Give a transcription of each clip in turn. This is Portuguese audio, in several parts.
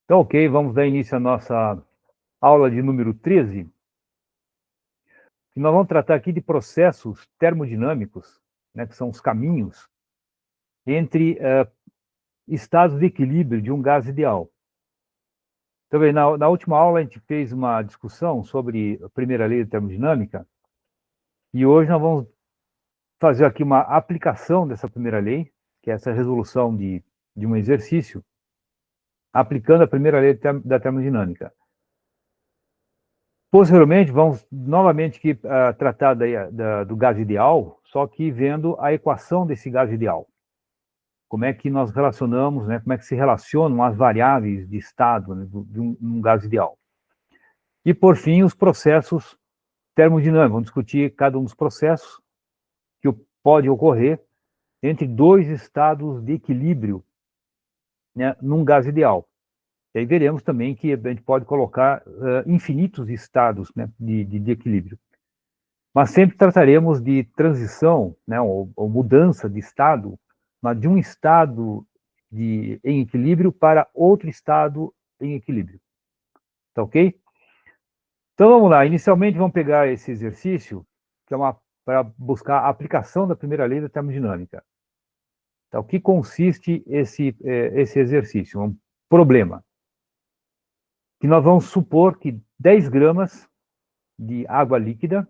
Então, ok, vamos dar início à nossa aula de número 13. E nós vamos tratar aqui de processos termodinâmicos, né, que são os caminhos entre estados de equilíbrio de um gás ideal. Então, na última aula a gente fez uma discussão sobre a primeira lei da termodinâmica, e hoje nós vamos fazer aqui uma aplicação dessa primeira lei, que é essa resolução de um exercício, aplicando a primeira lei da termodinâmica. Posteriormente, vamos novamente aqui, tratar do gás ideal, só que vendo a equação desse gás ideal. Como é que nós relacionamos, né, como é que se relacionam as variáveis de estado, né, de um gás ideal. E, por fim, os processos termodinâmicos. Vamos discutir cada um dos processos que pode ocorrer entre dois estados de equilíbrio, né, num gás ideal. E aí veremos também que a gente pode colocar infinitos estados, né, de equilíbrio. Mas sempre trataremos de transição, né, ou mudança de estado, mas de um estado em equilíbrio para outro estado em equilíbrio. Tá ok? Então vamos lá. Inicialmente vamos pegar esse exercício, que é para buscar a aplicação da primeira lei da termodinâmica. Então, o que consiste esse exercício? Um problema. Que nós vamos supor que 10 gramas de água líquida,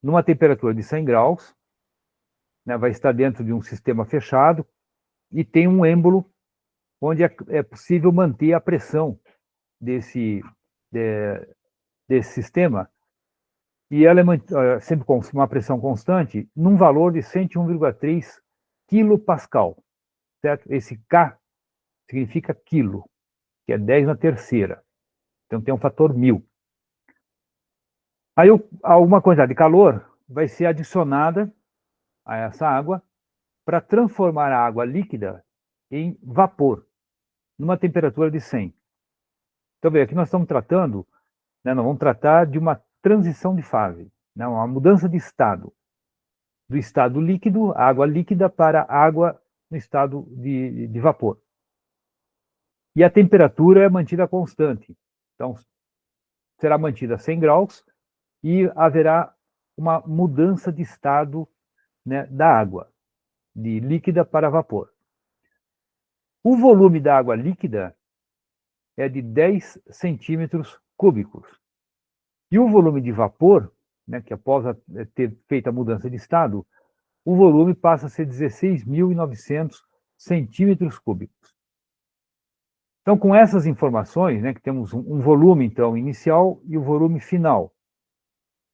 numa temperatura de 100 graus, né, vai estar dentro de um sistema fechado e tem um êmbolo onde é possível manter a pressão desse sistema, e ela é sempre com uma pressão constante, num valor de 101,3 kPa, certo? Esse K significa quilo, que é 10 na terceira. Então tem um fator 1000. Aí alguma quantidade de calor vai ser adicionada a essa água para transformar a água líquida em vapor, numa temperatura de 100. Então, veja, aqui nós estamos tratando, né, nós vamos tratar de uma transição de fase, né, uma mudança de estado, do estado líquido, água líquida, para água no estado de vapor. E a temperatura é mantida constante. Então, será mantida a 100 graus e haverá uma mudança de estado, né, da água, de líquida para vapor. O volume da água líquida é de 10 centímetros cúbicos. E o volume de vapor, né, que após ter feito a mudança de estado, o volume passa a ser 16.900 centímetros cúbicos. Então, com essas informações, né, que temos um volume, então, inicial e o volume final.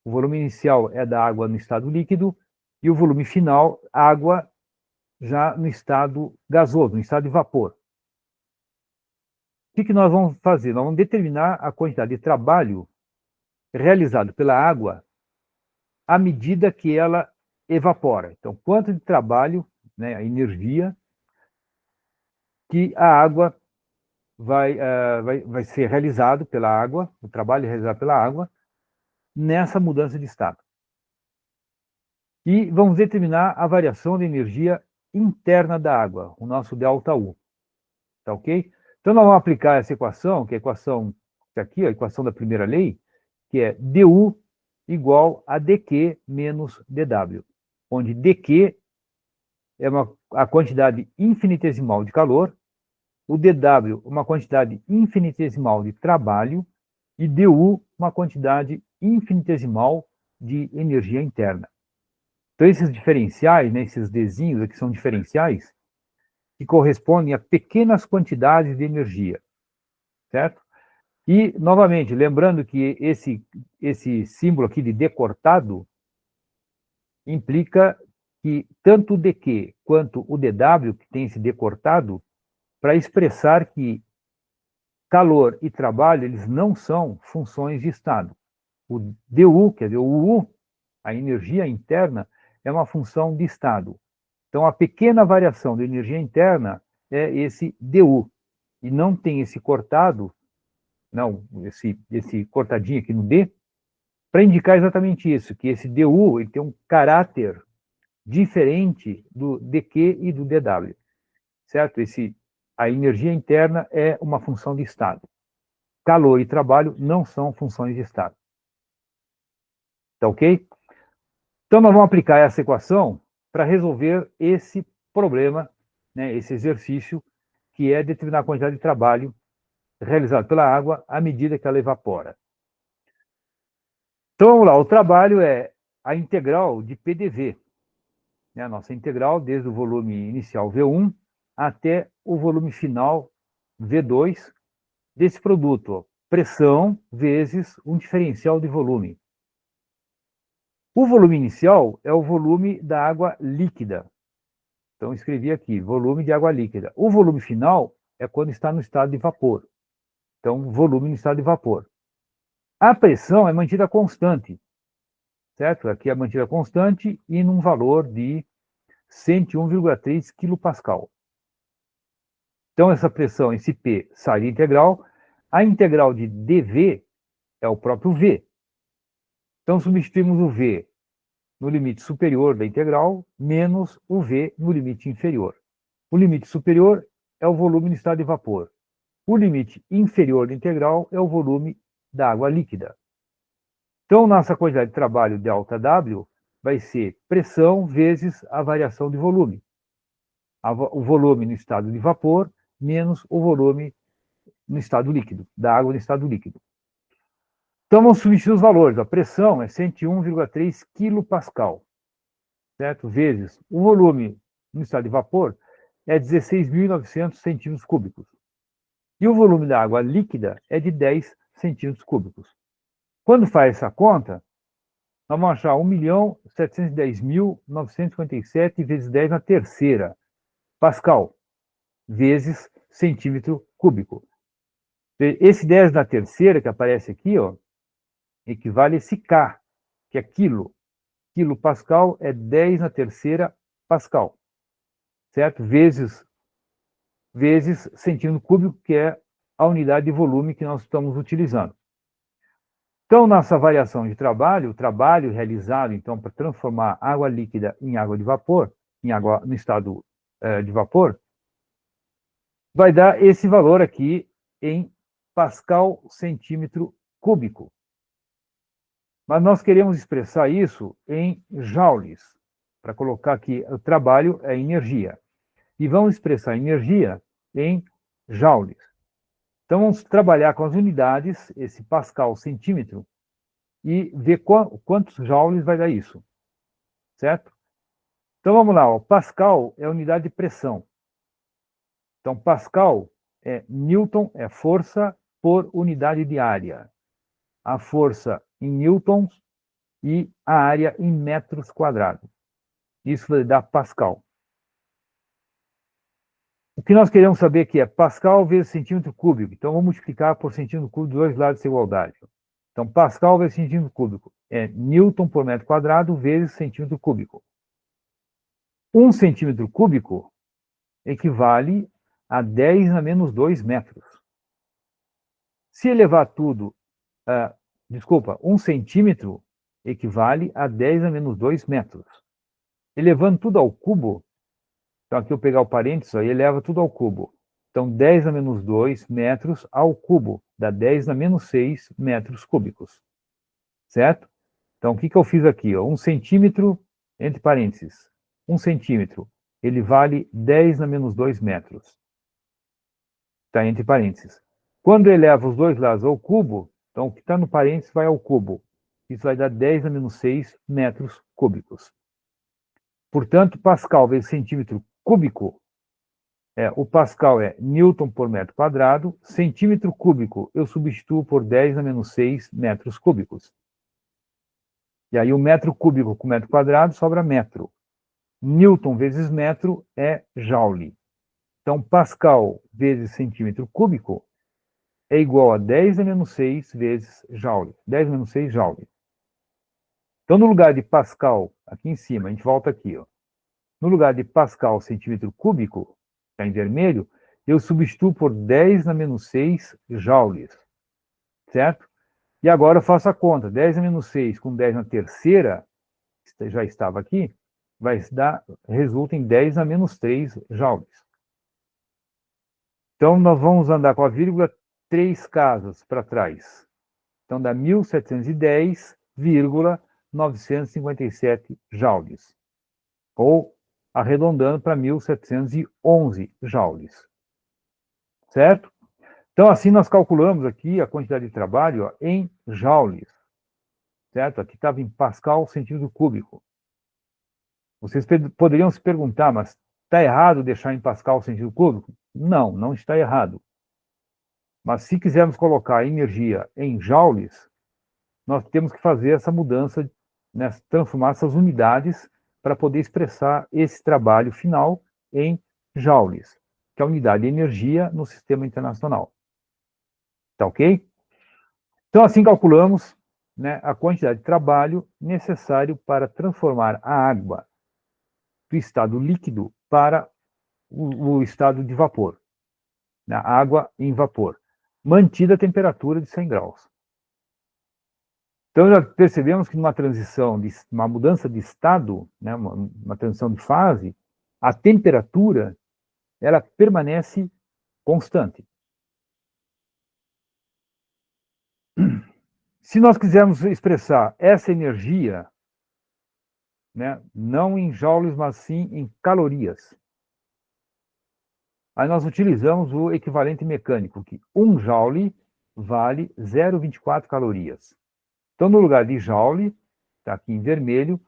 O volume inicial é da água no estado líquido e o volume final, água já no estado gasoso, no estado de vapor. O que nós vamos fazer? Nós vamos determinar a quantidade de trabalho realizado pela água à medida que ela evapora. Então, quanto de trabalho, né, a energia que a água vai ser realizado pela água, o trabalho realizado pela água, nessa mudança de estado. E vamos determinar a variação de energia interna da água, o nosso ΔU. Tá ok? Então, nós vamos aplicar essa equação, que é a equação aqui, a equação da primeira lei, que é dU igual a dQ menos dW, onde dQ é a quantidade infinitesimal de calor, o dW uma quantidade infinitesimal de trabalho e dU uma quantidade infinitesimal de energia interna. Então, esses diferenciais, né, esses Dzinhos aqui são diferenciais que correspondem a pequenas quantidades de energia, certo? E, novamente, lembrando que esse símbolo aqui de D cortado implica que tanto o dQ quanto o dW, que tem esse D cortado, para expressar que calor e trabalho, eles não são funções de estado. O dU, quer dizer, o U, a energia interna, é uma função de estado. Então, a pequena variação de energia interna é esse dU. E não tem esse cortado, não, esse cortadinho aqui no D, para indicar exatamente isso, que esse dU ele tem um caráter diferente do dQ e do dW, certo? a energia interna é uma função de estado. Calor e trabalho não são funções de estado. Tá ok? Então, nós vamos aplicar essa equação para resolver esse problema, né, esse exercício, que é determinar a quantidade de trabalho realizado pela água à medida que ela evapora. Então, vamos lá, o trabalho é a integral de PDV, né, a nossa integral desde o volume inicial V1 até o volume final V2 desse produto, ó, pressão vezes um diferencial de volume. O volume inicial é o volume da água líquida. Então, escrevi aqui, volume de água líquida. O volume final é quando está no estado de vapor. Então, volume no estado de vapor. A pressão é mantida constante, certo? Aqui é mantida constante e num valor de 101,3 kPa. Então, essa pressão, esse P, sai da integral. A integral de dV é o próprio V. Então, substituímos o V no limite superior da integral, menos o V no limite inferior. O limite superior é o volume no estado de vapor. O limite inferior da integral é o volume da água líquida. Então, nossa quantidade de trabalho ΔW vai ser pressão vezes a variação de volume. O volume no estado de vapor menos o volume no estado líquido, da água no estado líquido. Então, vamos substituir os valores. A pressão é 101,3 kPa, certo? Vezes o volume no estado de vapor é 16.900 centímetros cúbicos. E o volume da água líquida é de 10 centímetros cúbicos. Quando faz essa conta, nós vamos achar 1.710.957 vezes 10 na terceira, Pascal, vezes centímetro cúbico. Esse 10 na terceira, que aparece aqui, ó, equivale a esse K, que é quilo. Quilo Pascal é 10 na terceira Pascal, certo? Vezes centímetro cúbico, que é a unidade de volume que nós estamos utilizando. Então, nossa variação de trabalho, o trabalho realizado, então, para transformar água líquida em água de vapor, em água no estado de vapor, vai dar esse valor aqui em Pascal centímetro cúbico. Mas nós queremos expressar isso em joules, para colocar aqui, o trabalho é energia. E vamos expressar energia em joules. Então, vamos trabalhar com as unidades, esse Pascal centímetro, e ver quantos joules vai dar isso, certo? Então, vamos lá, ó. Pascal é a unidade de pressão. Então, Pascal é Newton, é força por unidade de área. A força em newtons e a área em metros quadrados. Isso vai dar Pascal. O que nós queremos saber aqui é Pascal vezes centímetro cúbico. Então, vamos multiplicar por centímetro cúbico dos dois lados dessa igualdade. Então, Pascal vezes centímetro cúbico é Newton por metro quadrado vezes centímetro cúbico. 1 centímetro cúbico equivale a 10 na menos 2 metros. Se elevar tudo, 1 centímetro equivale a 10 a menos 2 metros. Elevando tudo ao cubo, então aqui eu pegar o parênteses, aí eleva tudo ao cubo. Então, 10 a menos 2 metros ao cubo, dá 10 a menos 6 metros cúbicos. Certo? Então, o que eu fiz aqui? 1 centímetro, entre parênteses, 1 centímetro, ele vale 10 na menos 2 metros. Está entre parênteses. Quando eu elevo os dois lados ao cubo, então o que está no parênteses vai ao cubo. Isso vai dar 10 a menos 6 metros cúbicos. Portanto, Pascal vezes centímetro cúbico, o Pascal é Newton por metro quadrado, centímetro cúbico eu substituo por 10 a menos 6 metros cúbicos. E aí o metro cúbico com metro quadrado sobra metro. Newton vezes metro é joule. Então, Pascal vezes centímetro cúbico é igual a 10 a menos 6 vezes joule. 10 a menos 6 joule. Então, no lugar de Pascal, aqui em cima, a gente volta aqui, ó. No lugar de Pascal centímetro cúbico, está em vermelho, eu substituo por 10 a menos 6 joules. Certo? E agora eu faço a conta. 10 a menos 6 com 10 na terceira, já estava aqui, resulta em 10 a menos 3 joules. Então, nós vamos andar com a vírgula 3 casas para trás. Então, dá 1.710,957 joules. Ou, arredondando para 1.711 joules. Certo? Então, assim, nós calculamos aqui a quantidade de trabalho ó, em joules. Certo? Aqui estava em Pascal centímetro cúbico. Vocês poderiam se perguntar, mas está errado deixar em Pascal centímetro cúbico? Não, não está errado. Mas se quisermos colocar a energia em joules, nós temos que fazer essa mudança, né, transformar essas unidades para poder expressar esse trabalho final em joules, que é a unidade de energia no sistema internacional. Tá ok? Então, assim calculamos, né, a quantidade de trabalho necessário para transformar a água do estado líquido para o estado de vapor, né, água em vapor, mantida a temperatura de 100 graus. Então, já percebemos que numa transição, uma mudança de estado, né, uma transição de fase, a temperatura, ela permanece constante. Se nós quisermos expressar essa energia, né, não em joules, mas sim em calorias, aí nós utilizamos o equivalente mecânico, que 1 joule vale 0,24 calorias. Então, no lugar de joule, está aqui em vermelho,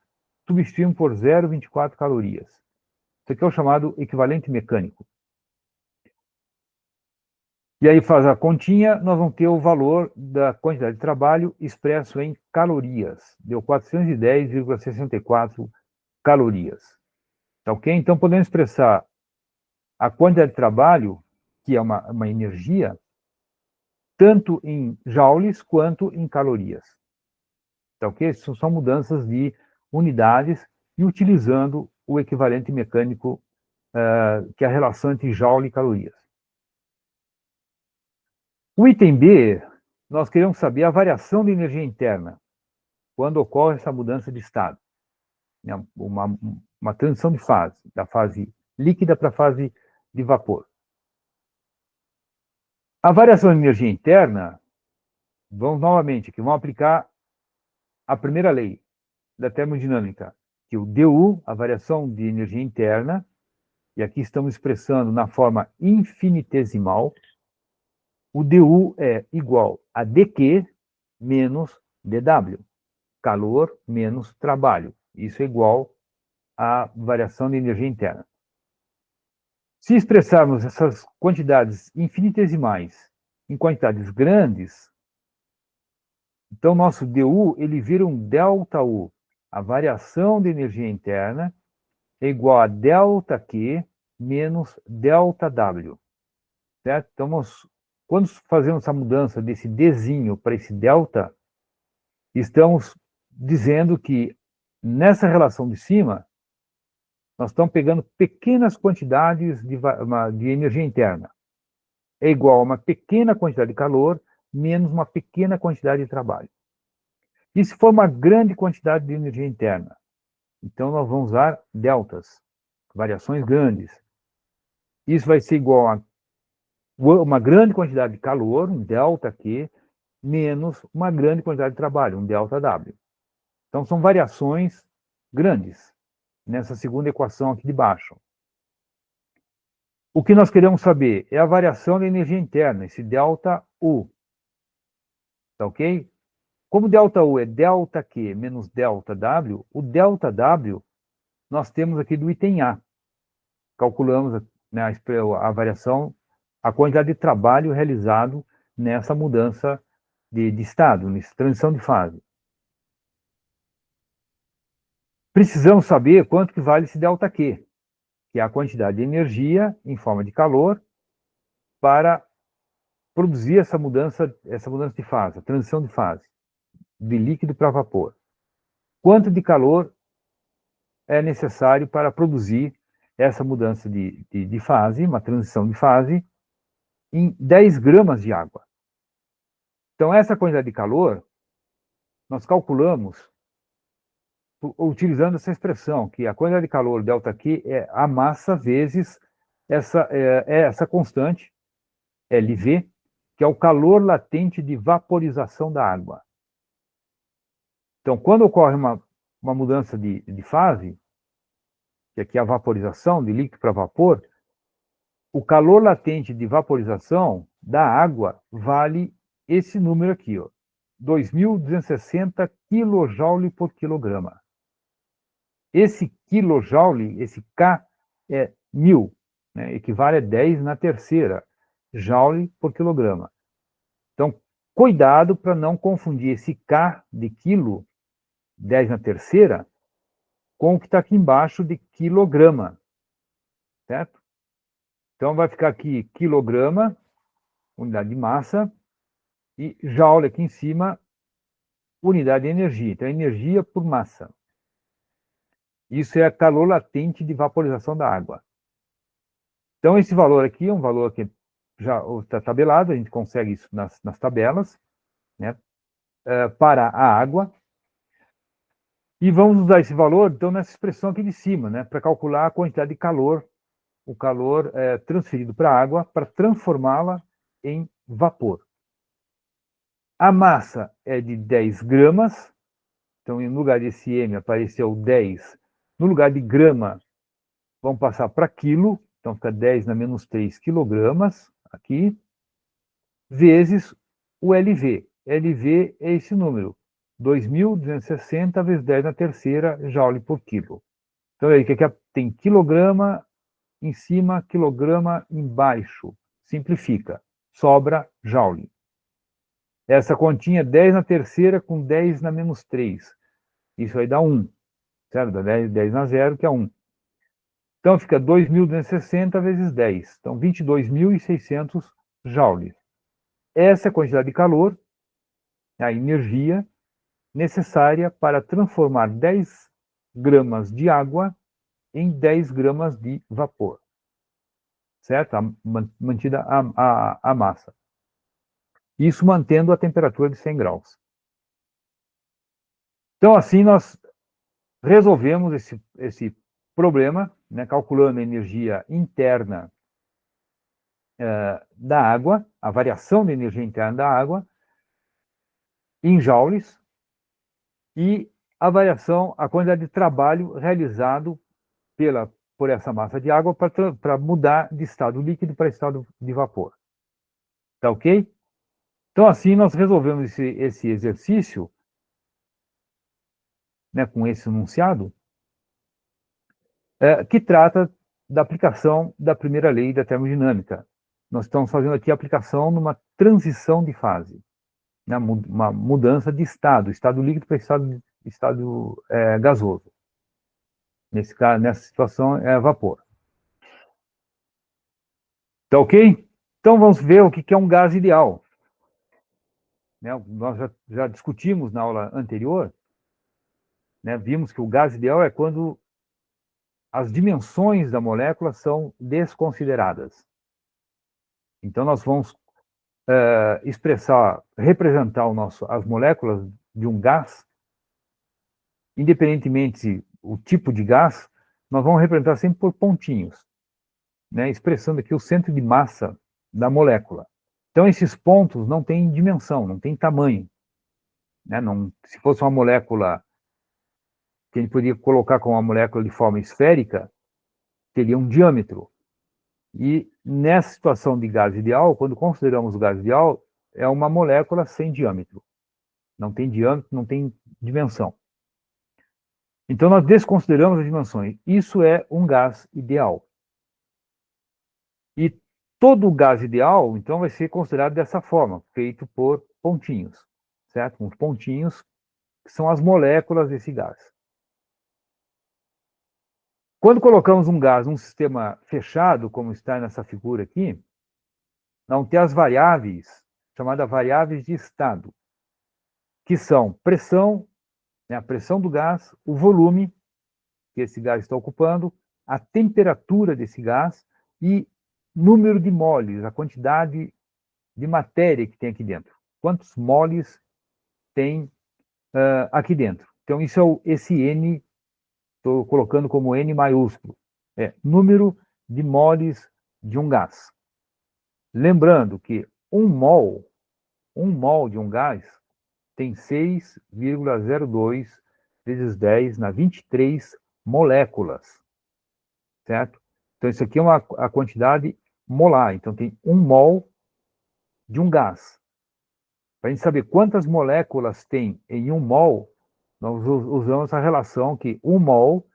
substituímos por 0,24 calorias. Isso aqui é o chamado equivalente mecânico. E aí faz a continha, nós vamos ter o valor da quantidade de trabalho expresso em calorias. Deu 410,64 calorias. Tá ok? Então podemos expressar a quantidade de trabalho, que é uma energia, tanto em joules quanto em calorias. Tá ok? Isso são mudanças de unidades e utilizando o equivalente mecânico, que é a relação entre joule e calorias. O item B, nós queremos saber a variação de energia interna, quando ocorre essa mudança de estado. Né? Uma transição de fase, da fase líquida para a fase de vapor. A variação de energia interna, vamos novamente aqui, vamos aplicar a primeira lei da termodinâmica, que o dU, a variação de energia interna, e aqui estamos expressando na forma infinitesimal, o dU é igual a dQ menos dW, calor menos trabalho. Isso é igual à variação de energia interna. Se expressarmos essas quantidades infinitesimais em quantidades grandes, então nosso dU ele vira um ΔU. A variação de energia interna é igual a ΔQ menos ΔW. Certo? Então, quando fazemos essa mudança desse Dzinho para esse delta, estamos dizendo que nessa relação de cima, nós estamos pegando pequenas quantidades de energia interna. É igual a uma pequena quantidade de calor menos uma pequena quantidade de trabalho. E se for uma grande quantidade de energia interna? Então, nós vamos usar deltas, variações grandes. Isso vai ser igual a uma grande quantidade de calor, um ΔQ, menos uma grande quantidade de trabalho, um ΔW. Então, são variações grandes nessa segunda equação aqui de baixo. O que nós queremos saber é a variação da energia interna, esse ΔU. Tá ok? Como ΔU é ΔQ menos ΔW, o ΔW nós temos aqui do item A. Calculamos, né, a variação, a quantidade de trabalho realizado nessa mudança de estado, nessa transição de fase. Precisamos saber quanto que vale esse ΔQ, que é a quantidade de energia em forma de calor para produzir essa mudança de fase, a transição de fase, de líquido para vapor. Quanto de calor é necessário para produzir essa mudança de fase, uma transição de fase, em 10 gramas de água. Então, essa quantidade de calor, nós calculamos utilizando essa expressão, que a quantidade de calor ΔQ é a massa vezes essa constante, LV, que é o calor latente de vaporização da água. Então, quando ocorre uma mudança de fase, que aqui é a vaporização de líquido para vapor, o calor latente de vaporização da água vale esse número aqui, ó, 2.260 kJ por quilograma. Esse kilojoule, esse K, é 1.000, né, equivale a 10 na terceira joule por quilograma. Então, cuidado para não confundir esse K de quilo, 10 na terceira, com o que está aqui embaixo de quilograma, certo? Então, vai ficar aqui quilograma, unidade de massa, e joule aqui em cima, unidade de energia. Então, energia por massa. Isso é calor latente de vaporização da água. Então, esse valor aqui é um valor que já está tabelado, a gente consegue isso nas tabelas, né, para a água. E vamos usar esse valor, então, nessa expressão aqui de cima, né, para calcular a quantidade de calor, o calor transferido para a água, para transformá-la em vapor. A massa é de 10 gramas, então, no lugar desse M apareceu 10. No lugar de grama, vamos passar para quilo, então fica 10 na menos 3 quilogramas, aqui, vezes o LV. LV é esse número, 2.260 vezes 10 na terceira joule por quilo. Então, aí, que aqui tem quilograma em cima, quilograma embaixo. Simplifica, sobra joule. Essa continha 10 na terceira com 10 na menos 3. Isso aí dá 1, certo? Dá 10 na zero, que é 1. Então, fica 2.260 vezes 10. Então, 22.600 joules. Essa é a quantidade de calor, a energia necessária para transformar 10 gramas de água em 10 gramas de vapor. Certo? Mantida a massa. Isso mantendo a temperatura de 100 graus. Então, assim, nós resolvemos esse problema, né, calculando a energia interna da água, a variação de energia interna da água, em joules, e a variação, a quantidade de trabalho realizado por essa massa de água para mudar de estado líquido para estado de vapor. Tá ok? Então, assim, nós resolvemos esse exercício, né, com esse enunciado, que trata da aplicação da primeira lei da termodinâmica. Nós estamos fazendo aqui a aplicação numa transição de fase, né, uma mudança de estado líquido para estado gasoso. Nesse caso, nessa situação, é vapor. Tá ok? Então, vamos ver o que é um gás ideal. Né, nós já discutimos na aula anterior, né, vimos que o gás ideal é quando as dimensões da molécula são desconsideradas. Então, nós vamos representar as moléculas de um gás, independentemente o tipo de gás, nós vamos representar sempre por pontinhos, né, expressando aqui o centro de massa da molécula. Então, esses pontos não têm dimensão, não têm tamanho. Né? Se fosse uma molécula que a gente poderia colocar como uma molécula de forma esférica, teria um diâmetro. E nessa situação de gás ideal, quando consideramos o gás ideal, é uma molécula sem diâmetro. Não tem diâmetro, não tem dimensão. Então, nós desconsideramos as dimensões. Isso é um gás ideal. E todo gás ideal, então, vai ser considerado dessa forma, feito por pontinhos, certo? Uns pontinhos que são as moléculas desse gás. Quando colocamos um gás num sistema fechado, como está nessa figura aqui, não tem as variáveis, chamadas variáveis de estado, que são pressão, né, a pressão do gás, o volume que esse gás está ocupando, a temperatura desse gás e número de moles, a quantidade de matéria que tem aqui dentro. Quantos moles tem aqui dentro? Então, isso é esse N, estou colocando como N maiúsculo. É número de moles de um gás. Lembrando que um mol de um gás tem 6,02 vezes 10 na 23 moléculas, certo? Então, isso aqui é a quantidade molar. Então, tem um mol de um gás. Para a gente saber quantas moléculas tem em um mol, nós usamos a relação que um mol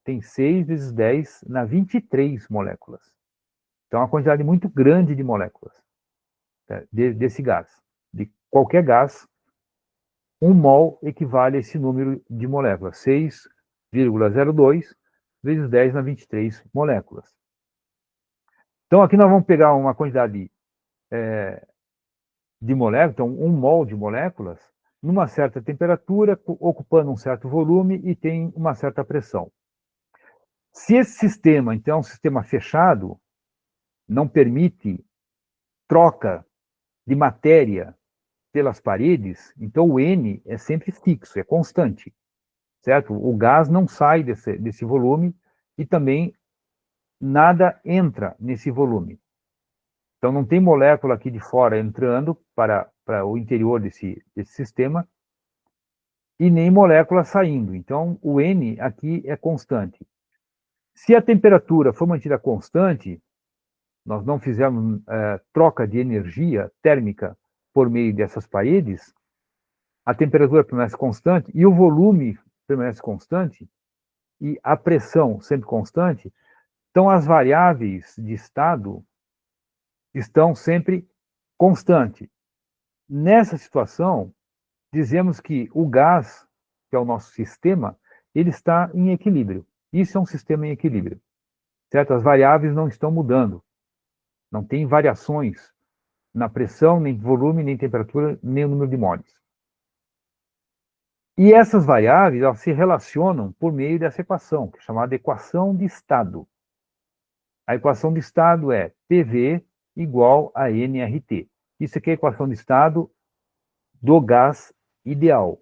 tem 6 vezes 10 na 23 moléculas. Então, é uma quantidade muito grande de moléculas, né, desse gás. De qualquer gás, um mol equivale a esse número de moléculas, 6,02 vezes 10 na 23 moléculas. Então, aqui nós vamos pegar uma quantidade de moléculas, então um mol de moléculas, numa certa temperatura, ocupando um certo volume e tem uma certa pressão. Se esse sistema, então, é um sistema fechado, não permite troca de matéria pelas paredes, então o N é sempre fixo, é constante, certo? O gás não sai desse volume e também nada entra nesse volume. Então não tem molécula aqui de fora entrando para o interior desse sistema e nem molécula saindo. Então o N aqui é constante. Se a temperatura for mantida constante, nós não fizermos troca de energia térmica por meio dessas paredes, a temperatura permanece constante e o volume permanece constante e a pressão sempre constante, então as variáveis de estado estão sempre constantes. Nessa situação, dizemos que o gás, que é o nosso sistema, ele está em equilíbrio. Isso é um sistema em equilíbrio, certo? As variáveis não estão mudando, não tem variações na pressão, nem volume, nem temperatura, nem o número de moles. E essas variáveis, elas se relacionam por meio dessa equação, que é chamada equação de estado. A equação de estado é PV igual a nRT. Isso aqui é a equação de estado do gás ideal.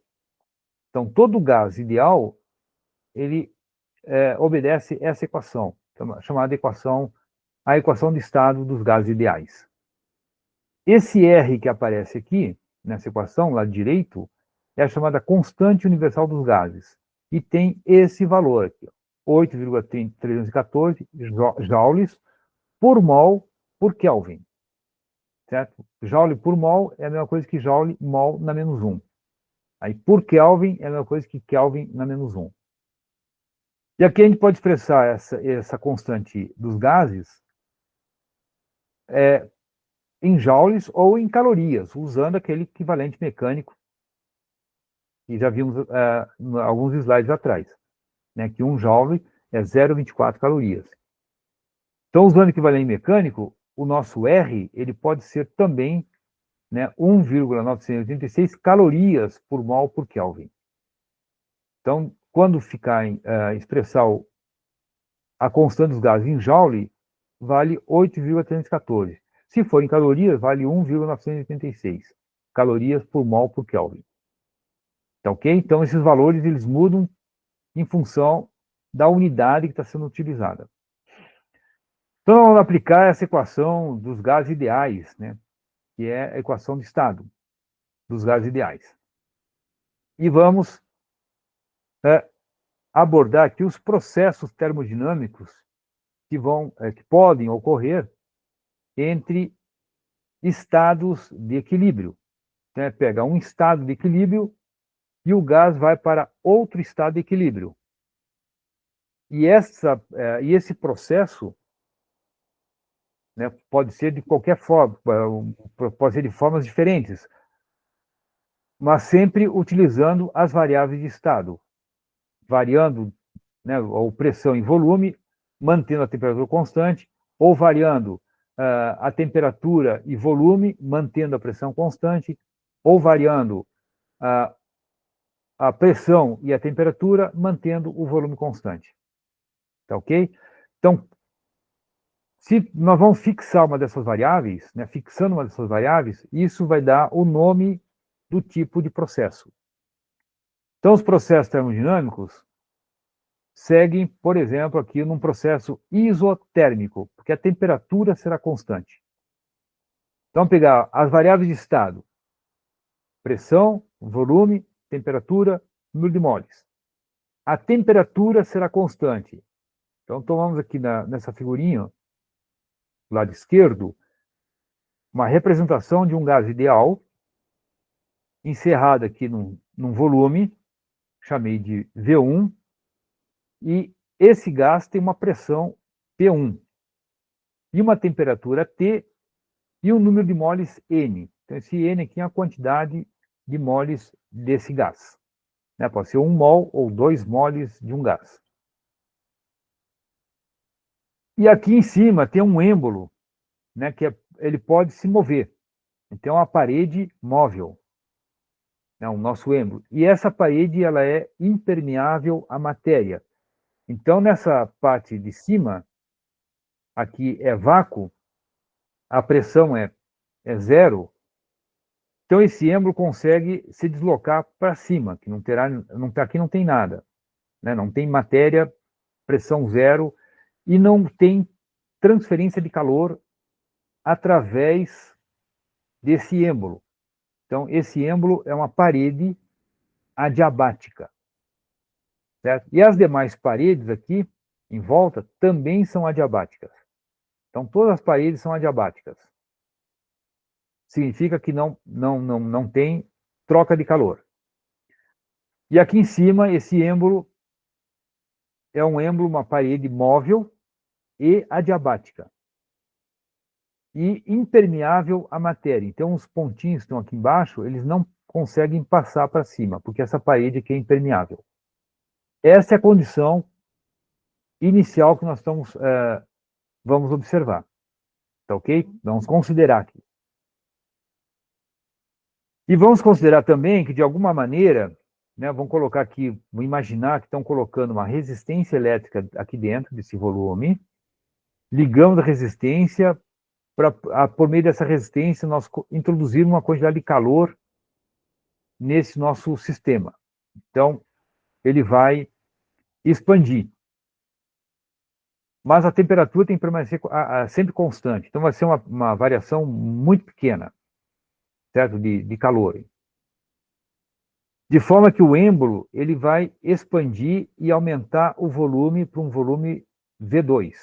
Então, todo gás ideal, ele obedece essa equação, chamada a equação de estado dos gases ideais. Esse R que aparece aqui, nessa equação, lá direito, é a chamada constante universal dos gases. E tem esse valor aqui, 8,314 joules por mol por Kelvin. Certo? Joule por mol é a mesma coisa que joule mol na menos 1. Aí por Kelvin é a mesma coisa que Kelvin na menos 1. E aqui a gente pode expressar essa constante dos gases em joules ou em calorias, usando aquele equivalente mecânico que já vimos alguns slides atrás, né, que 1 joule é 0,24 calorias. Então, usando o equivalente mecânico, o nosso R ele pode ser também, né, 1,986 calorias por mol por Kelvin. Então, quando ficar expressar a constante dos gases em joule, vale 8,314. Se for em calorias, vale 1,986 calorias por mol por Kelvin. Tá ok? Então, esses valores eles mudam em função da unidade que está sendo utilizada. Então, vamos aplicar essa equação dos gases ideais, né? Que é a equação de estado dos gases ideais. E vamos abordar aqui os processos termodinâmicos que podem ocorrer entre estados de equilíbrio. Né? Pega um estado de equilíbrio e o gás vai para outro estado de equilíbrio. E esse processo, né, pode ser de qualquer forma, pode ser de formas diferentes, mas sempre utilizando as variáveis de estado, variando, né, a pressão e volume, mantendo a temperatura constante, ou variando a temperatura e volume, mantendo a pressão constante, ou variando a pressão e a temperatura, mantendo o volume constante. Tá ok? Então, se nós vamos fixar uma dessas variáveis, né, fixando uma dessas variáveis, isso vai dar o nome do tipo de processo. Então, os processos termodinâmicos seguem, por exemplo, aqui num processo isotérmico, porque a temperatura será constante. Então, vamos pegar as variáveis de estado: pressão, volume, temperatura, número de moles. A temperatura será constante. Então, tomamos aqui nessa figurinha, do lado esquerdo, uma representação de um gás ideal, encerrado aqui num volume, chamei de V1, e esse gás tem uma pressão P1, e uma temperatura T, e um número de moles N. Então, esse N aqui é a quantidade de moles desse gás. Né? Pode ser 1 mol ou 2 moles de um gás. E aqui em cima tem um êmbolo, né, ele pode se mover. Então, é uma parede móvel, né, o nosso êmbolo. E essa parede ela é impermeável à matéria. Então, nessa parte de cima, aqui é vácuo, a pressão é zero. Então, esse êmbolo consegue se deslocar para cima, que aqui não tem nada, né? Não tem matéria, pressão zero, e não tem transferência de calor através desse êmbolo. Então, esse êmbolo é uma parede adiabática, certo? E as demais paredes aqui, em volta, também são adiabáticas. Então, todas as paredes são adiabáticas. Significa que não tem troca de calor. E aqui em cima, esse êmbolo é um êmbolo, uma parede móvel e adiabática. E impermeável à matéria. Então, os pontinhos que estão aqui embaixo, eles não conseguem passar para cima, porque essa parede aqui é impermeável. Essa é a condição inicial que nós vamos observar. Tá ok? Vamos considerar aqui. E vamos considerar também que, de alguma maneira, né, vamos colocar aqui, vamos imaginar que estão colocando uma resistência elétrica aqui dentro desse volume, ligamos a resistência, por meio dessa resistência, nós introduzirmos uma quantidade de calor nesse nosso sistema. Então, ele vai expandir. Mas a temperatura tem que permanecer sempre constante. Então, vai ser uma variação muito pequena, certo? De calor. De forma que o êmbolo ele vai expandir e aumentar o volume para um volume V2.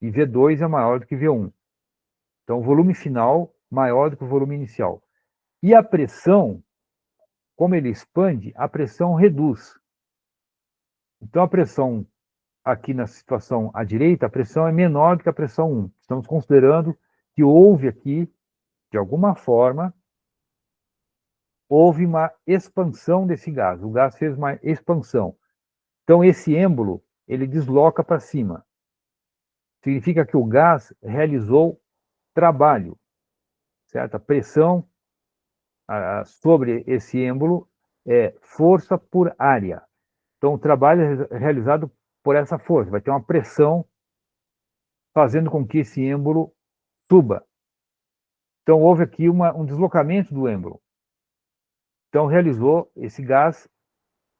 E V2 é maior do que V1. Então, o volume final maior do que o volume inicial. E a pressão, como ele expande, a pressão reduz. Então, a pressão aqui na situação à direita, a pressão é menor do que a pressão 1. Estamos considerando que houve aqui, de alguma forma, houve uma expansão desse gás. O gás fez uma expansão. Então, esse êmbolo, ele desloca para cima. Significa que o gás realizou trabalho, certo? A pressão sobre esse êmbolo é força por área. Então, o trabalho é realizado por essa força. Vai ter uma pressão fazendo com que esse êmbolo suba. Então, houve aqui um deslocamento do êmbolo. Então, realizou esse gás,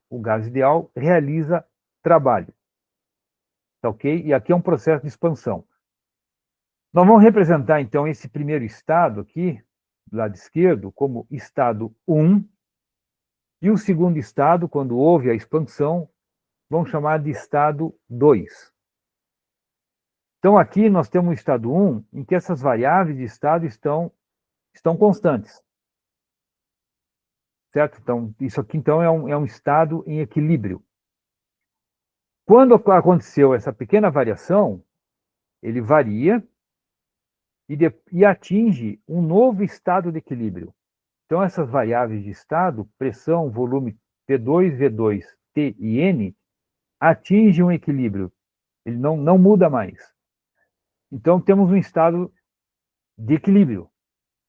o gás ideal, realiza trabalho. Tá ok? E aqui é um processo de expansão. Nós vamos representar, então, esse primeiro estado aqui, do lado esquerdo, como estado 1, e o segundo estado, quando houve a expansão, vamos chamar de estado 2. Então, aqui nós temos o estado 1, em que essas variáveis de estado estão constantes. Certo? Então, isso aqui, então, é um estado em equilíbrio. Quando aconteceu essa pequena variação, ele varia e atinge um novo estado de equilíbrio. Então, essas variáveis de estado, pressão, volume P2, V2, T e N, atingem um equilíbrio. Ele não muda mais. Então, temos um estado de equilíbrio.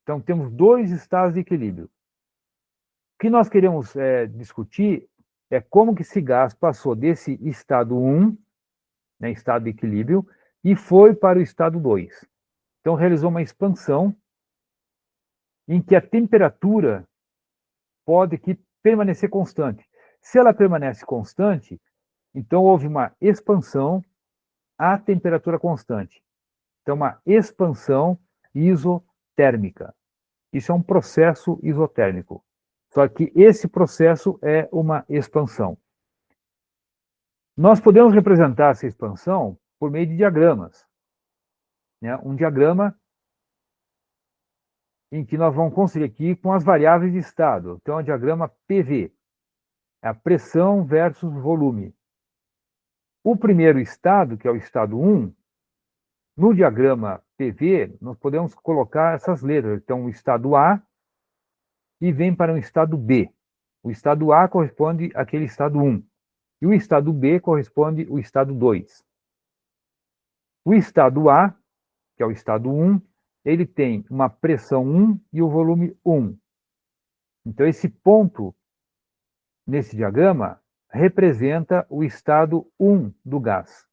Então, temos dois estados de equilíbrio. O que nós queremos discutir é como que esse gás passou desse estado 1, né, estado de equilíbrio, e foi para o estado 2. Então, realizou uma expansão em que a temperatura pode permanecer constante. Se ela permanece constante, então houve uma expansão à temperatura constante. Então, uma expansão isotérmica. isotérmica. Isso é um processo isotérmico. Só que esse processo é uma expansão. Nós podemos representar essa expansão por meio de diagramas, né? Um diagrama em que nós vamos construir aqui com as variáveis de estado. Então, é o diagrama PV, é a pressão versus volume. O primeiro estado, que é o estado 1, no diagrama PV, nós podemos colocar essas letras. Então, o estado A e vem para o estado B. O estado A corresponde àquele estado 1. E o estado B corresponde ao estado 2. O estado A, que é o estado 1, ele tem uma pressão 1 e o volume 1. Então, esse ponto nesse diagrama representa o estado 1 do gás.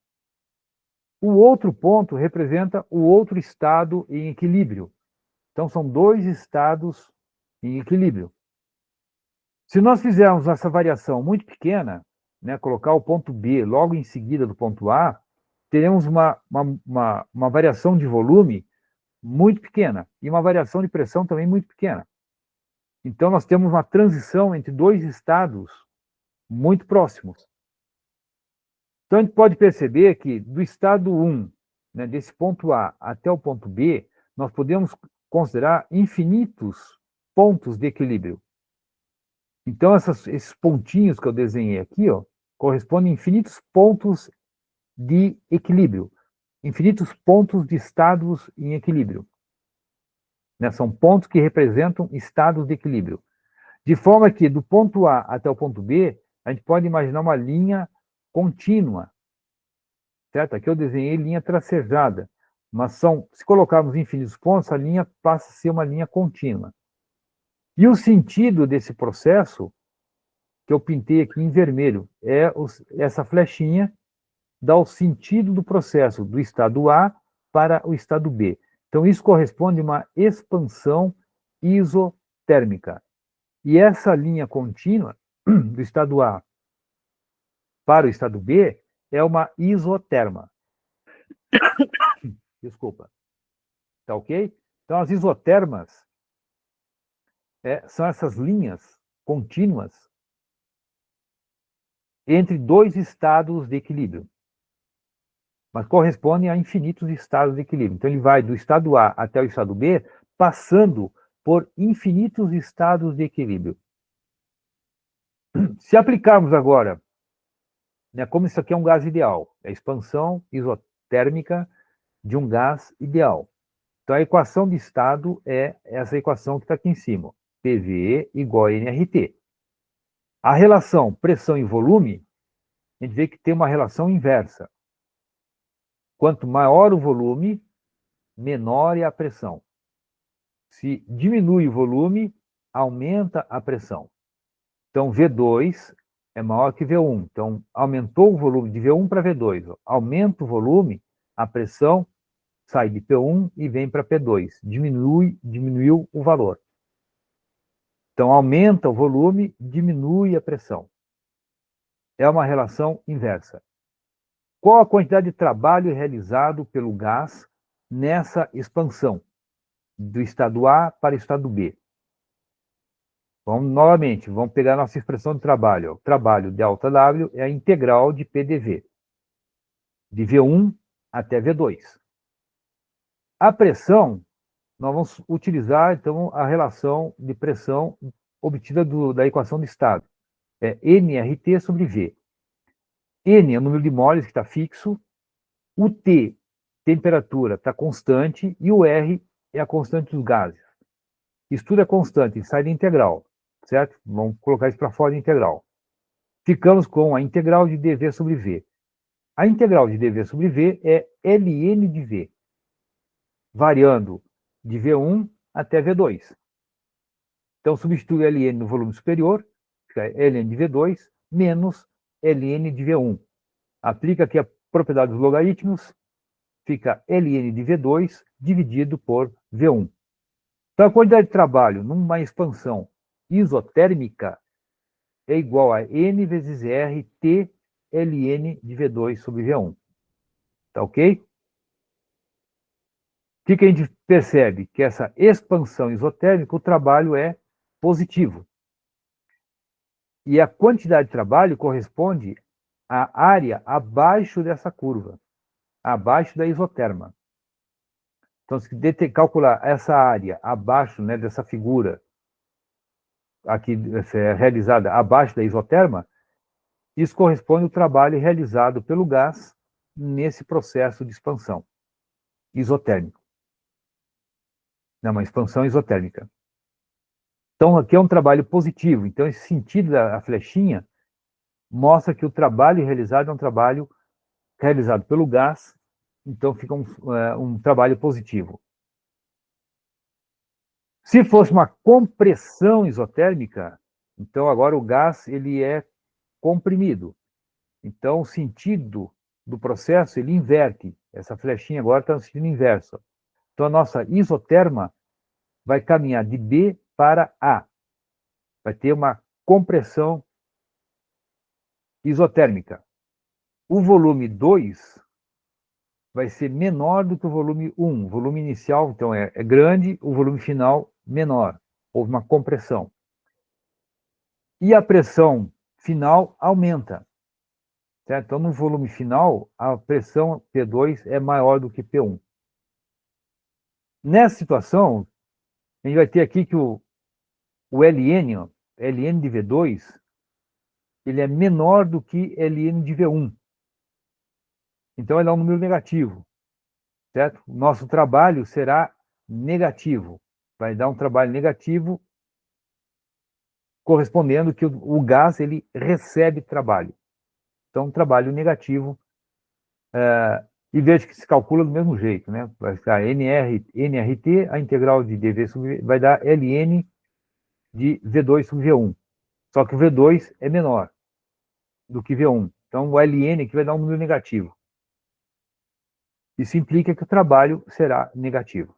O outro ponto representa o outro estado em equilíbrio. Então, são dois estados em equilíbrio. Se nós fizermos essa variação muito pequena, né, colocar o ponto B logo em seguida do ponto A, teremos uma variação de volume muito pequena e uma variação de pressão também muito pequena. Então, nós temos uma transição entre dois estados muito próximos. Então, a gente pode perceber que do estado 1, né, desse ponto A até o ponto B, nós podemos considerar infinitos pontos de equilíbrio. Então, esses pontinhos que eu desenhei aqui, ó, correspondem a infinitos pontos de equilíbrio, infinitos pontos de estados em equilíbrio. Né? São pontos que representam estados de equilíbrio. De forma que, do ponto A até o ponto B, a gente pode imaginar uma linha contínua. Certo? Aqui eu desenhei linha tracejada, mas se colocarmos infinitos pontos, a linha passa a ser uma linha contínua. E o sentido desse processo, que eu pintei aqui em vermelho, é essa flechinha dá o sentido do processo do estado A para o estado B. Então, isso corresponde a uma expansão isotérmica. E essa linha contínua do estado A para o estado B é uma isoterma. Desculpa. Tá ok? Então, as isotermas são essas linhas contínuas entre dois estados de equilíbrio, mas correspondem a infinitos estados de equilíbrio. Então, ele vai do estado A até o estado B, passando por infinitos estados de equilíbrio. Se aplicarmos agora, né, como isso aqui é um gás ideal, é a expansão isotérmica de um gás ideal. Então, a equação de estado é essa equação que está aqui em cima, PV igual a nRT. A relação pressão e volume, a gente vê que tem uma relação inversa. Quanto maior o volume, menor é a pressão. Se diminui o volume, aumenta a pressão. Então, V2 é maior que V1. Então, aumentou o volume de V1 para V2. Aumenta o volume, a pressão sai de P1 e vem para P2. Diminuiu o valor. Então, aumenta o volume, diminui a pressão. É uma relação inversa. Qual a quantidade de trabalho realizado pelo gás nessa expansão, do estado A para o estado B? Novamente, vamos pegar a nossa expressão de trabalho. O trabalho ΔW é a integral de PdV, de V1 até V2. A pressão, nós vamos utilizar, então, a relação de pressão obtida da equação de estado. É nRT sobre V. N é o número de moles que está fixo, o T, temperatura, está constante, e o R é a constante dos gases. Isso tudo é constante, sai da integral, certo? Vamos colocar isso para fora da integral. Ficamos com a integral de dV sobre V. A integral de dV sobre V é ln de V, variando de V1 até V2. Então, substitui ln no volume superior, fica ln de V2, menos ln de V1. Aplica aqui a propriedade dos logaritmos, fica ln de V2 dividido por V1. Então, a quantidade de trabalho numa expansão isotérmica é igual a N vezes R T ln de V2 sobre V1. Tá ok? que a gente percebe? Que essa expansão isotérmica, o trabalho é positivo. E a quantidade de trabalho corresponde à área abaixo dessa curva, abaixo da isoterma. Então, se calcular essa área abaixo, né, dessa figura aqui realizada abaixo da isoterma, isso corresponde ao trabalho realizado pelo gás nesse processo de expansão isotérmico. É uma expansão isotérmica. Então, aqui é um trabalho positivo. Então, esse sentido da flechinha mostra que o trabalho realizado é um trabalho realizado pelo gás, então fica um trabalho positivo. Se fosse uma compressão isotérmica, então agora o gás ele é comprimido. Então, o sentido do processo, ele inverte. Essa flechinha agora está no sentido inverso. Então, a nossa isoterma vai caminhar de B para A. Vai ter uma compressão isotérmica. O volume 2 vai ser menor do que o volume 1. O volume inicial, então, é grande, o volume final, menor. Houve uma compressão. E a pressão final aumenta. Certo? Então, no volume final, a pressão P2 é maior do que P1. Nessa situação, a gente vai ter aqui que o LN, LN de V2, ele é menor do que LN de V1. Então, ele é um número negativo. Certo? O nosso trabalho será negativo. Vai dar um trabalho negativo correspondendo que o gás ele recebe trabalho. Então, um trabalho negativo, e veja que se calcula do mesmo jeito, né? Vai ficar NRT, a integral de dV sobre V, vai dar Ln de V2 sobre V1. Só que o V2 é menor do que V1. Então, o Ln aqui vai dar um número negativo. Isso implica que o trabalho será negativo.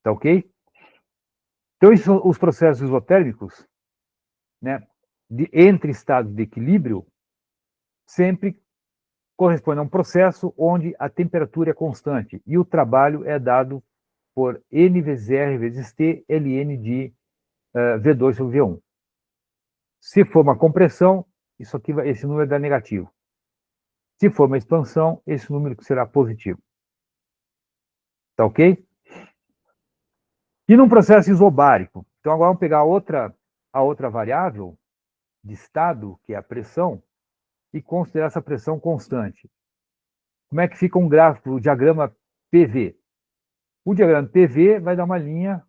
Tá ok? Então, esses são os processos isotérmicos, né, entre estados de equilíbrio, sempre corresponde a um processo onde a temperatura é constante e o trabalho é dado por N vezes R vezes T, Ln de V2 sobre V1. Se for uma compressão, esse número dá negativo. Se for uma expansão, esse número será positivo. Tá ok? E num processo isobárico, então agora vamos pegar a outra variável de estado, que é a pressão, e considerar essa pressão constante. Como é que fica um gráfico, o diagrama PV? O diagrama PV vai dar uma linha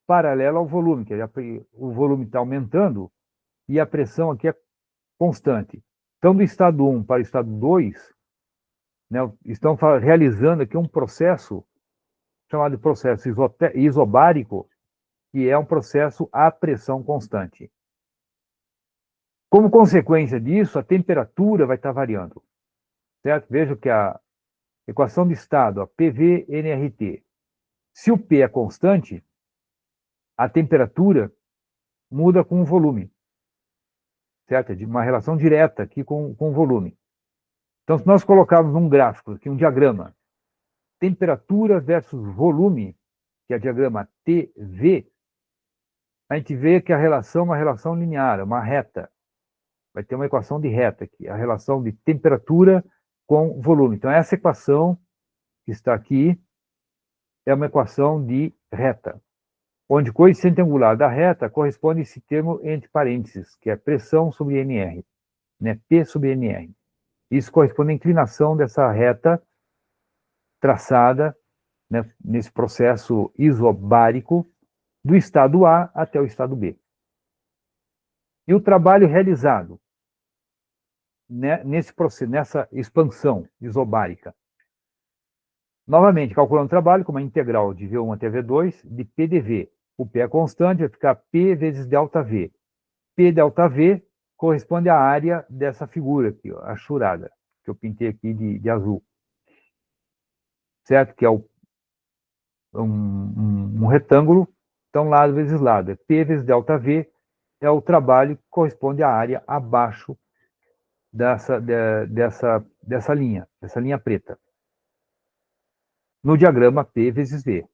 paralela ao volume, que o volume está aumentando e a pressão aqui é constante. Então, do estado 1 para o estado 2, né, estão realizando aqui um processo chamado de processo isobárico, que é um processo à pressão constante. Como consequência disso, a temperatura vai estar variando. Certo? Veja que a equação de estado, a PV-nRT, se o P é constante, a temperatura muda com o volume. Certo? É de uma relação direta aqui com o volume. Então, se nós colocarmos um gráfico, aqui um diagrama, temperatura versus volume, que é o diagrama TV, a gente vê que a relação é uma relação linear, uma reta. Vai ter uma equação de reta aqui, a relação de temperatura com volume. Então, essa equação que está aqui é uma equação de reta, onde o coeficiente angular da reta corresponde a esse termo entre parênteses, que é pressão sobre NR, né? P sobre NR. Isso corresponde à inclinação dessa reta traçada, né, nesse processo isobárico do estado A até o estado B. E o trabalho realizado, né, nesse processo, nessa expansão isobárica. Novamente, calculando o trabalho como a integral de V1 até V2 de P dV. O P é constante, vai ficar P vezes ΔV. P ΔV corresponde à área dessa figura aqui, ó, a churada, que eu pintei aqui de azul. Certo? Que é um retângulo, então lado vezes lado. É P vezes ΔV é o trabalho que corresponde à área abaixo dessa linha preta. no diagrama P vezes V.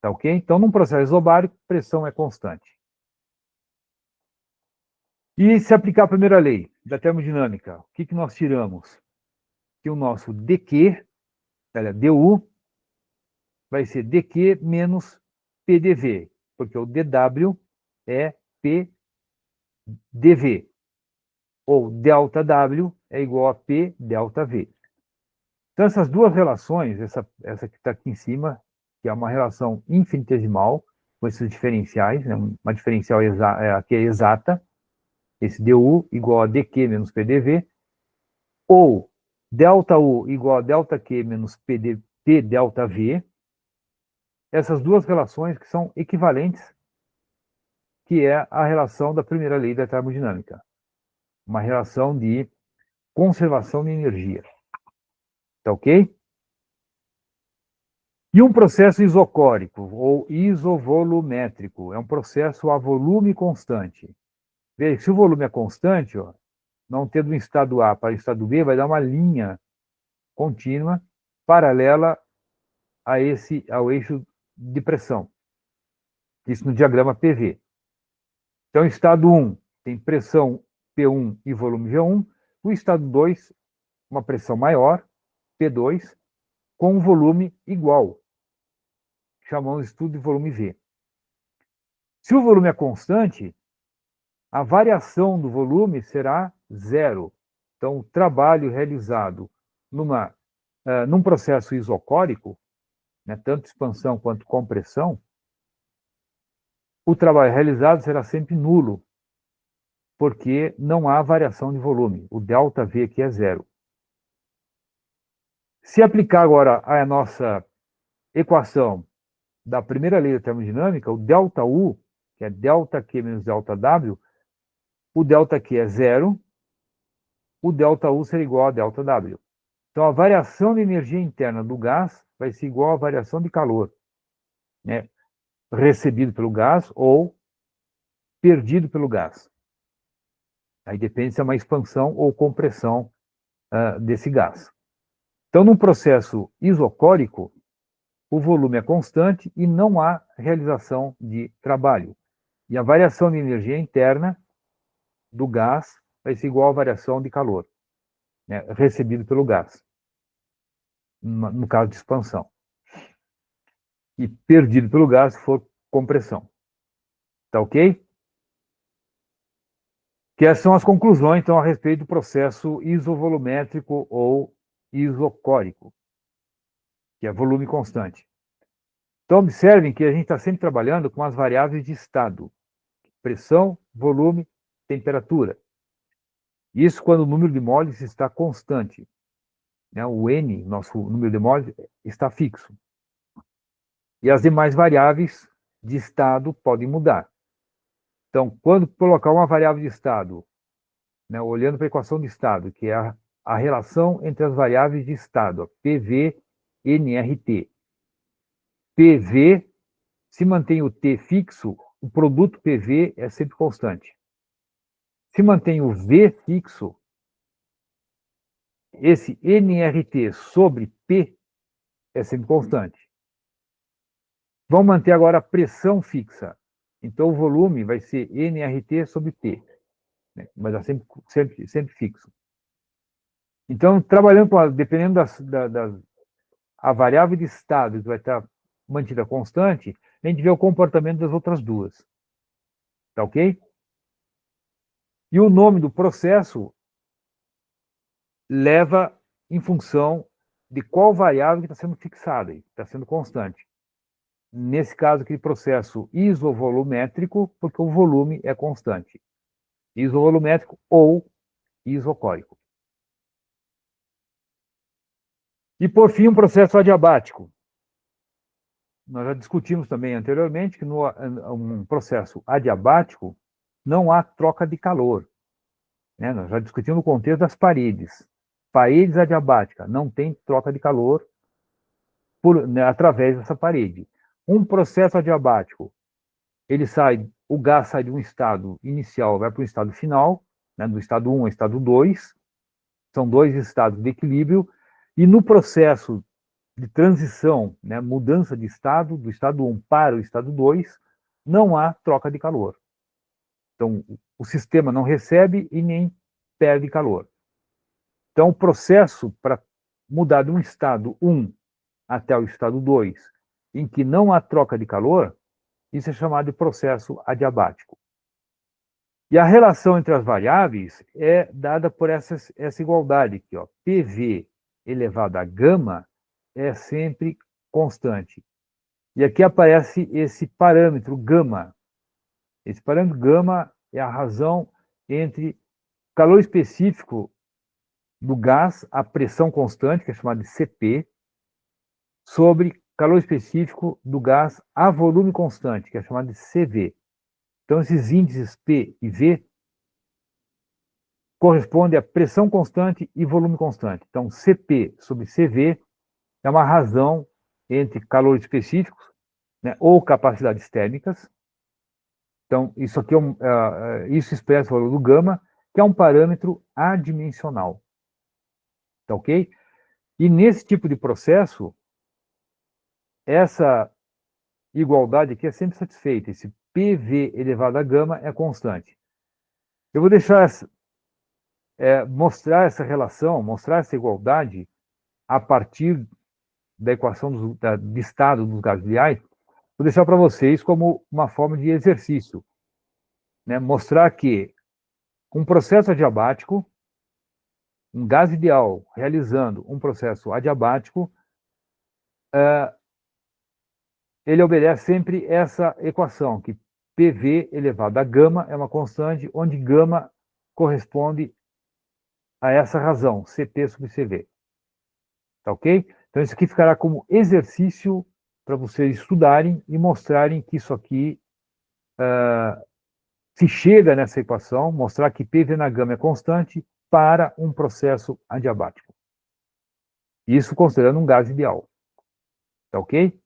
Tá ok? Então, num processo isobárico, pressão é constante. E se aplicar a primeira lei da termodinâmica, o que nós tiramos? Que o nosso dQ, du, vai ser dQ menos PdV, porque o dW é PdV, ou ΔW é igual a P ΔV. Então, essas duas relações, essa que está aqui em cima, que é uma relação infinitesimal, com esses diferenciais, né, uma diferencial que é exata, esse du igual a dq menos pdv, ou ΔU igual a ΔQ menos P ΔV, essas duas relações que são equivalentes, que é a relação da primeira lei da termodinâmica, uma relação de conservação de energia. Tá ok? E um processo isocórico, ou isovolumétrico, é um processo a volume constante. Veja, se o volume é constante, ó, não tendo um estado A para o estado B, vai dar uma linha contínua paralela ao eixo de pressão. Isso no diagrama PV. Então, estado 1 tem pressão P1 e volume V1. O estado 2, uma pressão maior, P2, com um volume igual. Chamamos de estudo de volume V. Se o volume é constante, a variação do volume será zero. Então, o trabalho realizado num processo isocórico, né, tanto expansão quanto compressão, o trabalho realizado será sempre nulo, porque não há variação de volume. O ΔV aqui é zero. Se aplicar agora a nossa equação da primeira lei da termodinâmica, o ΔU, que é ΔQ menos ΔW, o ΔQ é zero, o ΔU será igual a ΔW. Então, a variação de energia interna do gás vai ser igual à variação de calor, né, recebido pelo gás ou perdido pelo gás. Aí depende se é uma expansão ou compressão desse gás. Então, num processo isocórico, o volume é constante e não há realização de trabalho. E a variação de energia interna do gás vai ser igual à variação de calor, né, recebido pelo gás, no caso de expansão. E perdido pelo gás se for compressão. Tá ok? Que essas são as conclusões, então, a respeito do processo isovolumétrico ou isocórico, que é volume constante. Então, observem que a gente está sempre trabalhando com as variáveis de estado: pressão, volume, temperatura. Isso quando o número de moles está constante, né? O N, nosso número de moles, está fixo. E as demais variáveis de estado podem mudar. Então, quando colocar uma variável de estado, né, olhando para a equação de estado, que é a relação entre as variáveis de estado, PV, nRT. PV, se mantém o T fixo, o produto PV é sempre constante. Se mantém o V fixo, esse nRT sobre P é sempre constante. Vamos manter agora a pressão fixa. Então, o volume vai ser nRT sobre P, né? Mas é sempre fixo. Então, trabalhando dependendo a variável de estado que vai estar mantida constante, a gente vê o comportamento das outras duas. Tá ok? E o nome do processo leva em função de qual variável que está sendo fixada, está sendo constante. Nesse caso, aquele processo isovolumétrico, porque o volume é constante. Isovolumétrico ou isocórico. E, por fim, um processo adiabático. Nós já discutimos também anteriormente que um processo adiabático não há troca de calor, né? Nós já discutimos no contexto das paredes. Paredes adiabáticas, não tem troca de calor através dessa parede. Um processo adiabático, o gás sai de um estado inicial, vai para um estado final, né, do estado 1 ao estado 2, são dois estados de equilíbrio, e no processo de transição, né, mudança de estado, do estado 1 para o estado 2, não há troca de calor. Então, o sistema não recebe e nem perde calor. Então, o processo para mudar de um estado 1 até o estado 2, em que não há troca de calor, isso é chamado de processo adiabático. E a relação entre as variáveis é dada por essa igualdade aqui, ó. PV elevado a gama é sempre constante. E aqui aparece esse parâmetro gama. Esse parâmetro gama é a razão entre calor específico do gás, a pressão constante, que é chamada de CP, sobre calor específico do gás a volume constante, que é chamado de CV. Então, esses índices P e V correspondem a pressão constante e volume constante. Então, CP sobre CV é uma razão entre calores específicos, né, ou capacidades térmicas. Então, isso aqui isso expressa o valor do gama, que é um parâmetro adimensional. Tá ok? E nesse tipo de processo, essa igualdade aqui é sempre satisfeita. Esse PV elevado a gama é constante. Eu vou deixar mostrar essa relação, mostrar essa igualdade a partir da equação de estado dos gases ideais. Vou deixar para vocês como uma forma de exercício, né? Mostrar que um processo adiabático, um gás ideal realizando um processo adiabático, ele obedece sempre essa equação, que PV elevado a gama é uma constante, onde gama corresponde a essa razão, CP sobre CV. Tá ok? Então, isso aqui ficará como exercício para vocês estudarem e mostrarem que isso aqui se chega nessa equação, mostrar que PV na gama é constante para um processo adiabático. Isso considerando um gás ideal. Tá ok?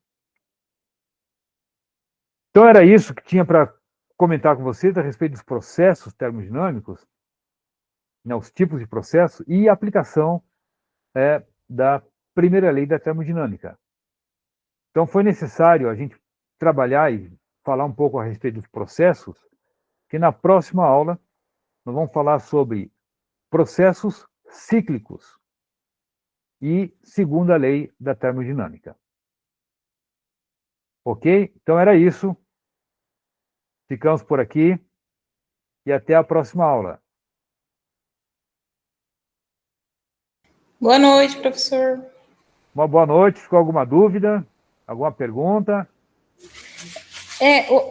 Então, era isso que tinha para comentar com vocês a respeito dos processos termodinâmicos, né, os tipos de processo e a aplicação da primeira lei da termodinâmica. Então, foi necessário a gente trabalhar e falar um pouco a respeito dos processos, que na próxima aula nós vamos falar sobre processos cíclicos e segunda lei da termodinâmica. Ok? Então, era isso. Ficamos por aqui e até a próxima aula. Boa noite, professor. Uma boa noite. Ficou alguma dúvida? Alguma pergunta?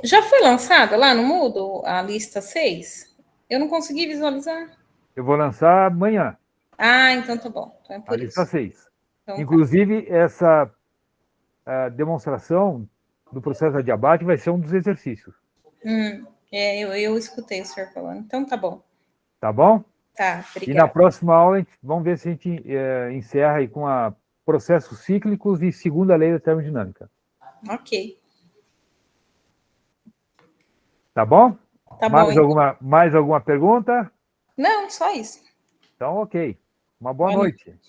Já foi lançada lá no Moodle a lista 6? Eu não consegui visualizar. Eu vou lançar amanhã. Ah, então tá bom. Então é por A lista isso. 6. Então, Inclusive, essa demonstração do processo adiabático vai ser um dos exercícios. eu escutei o senhor falando. Então tá bom. Tá bom? Tá, E na obrigada. próxima aula, vamos ver se a gente encerra aí com processos cíclicos e segunda lei da termodinâmica. Ok. Tá bom? Tá bom, então. Mais alguma pergunta? Não, só isso. Então, ok. Uma boa Boa noite. noite.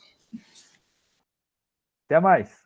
Até mais.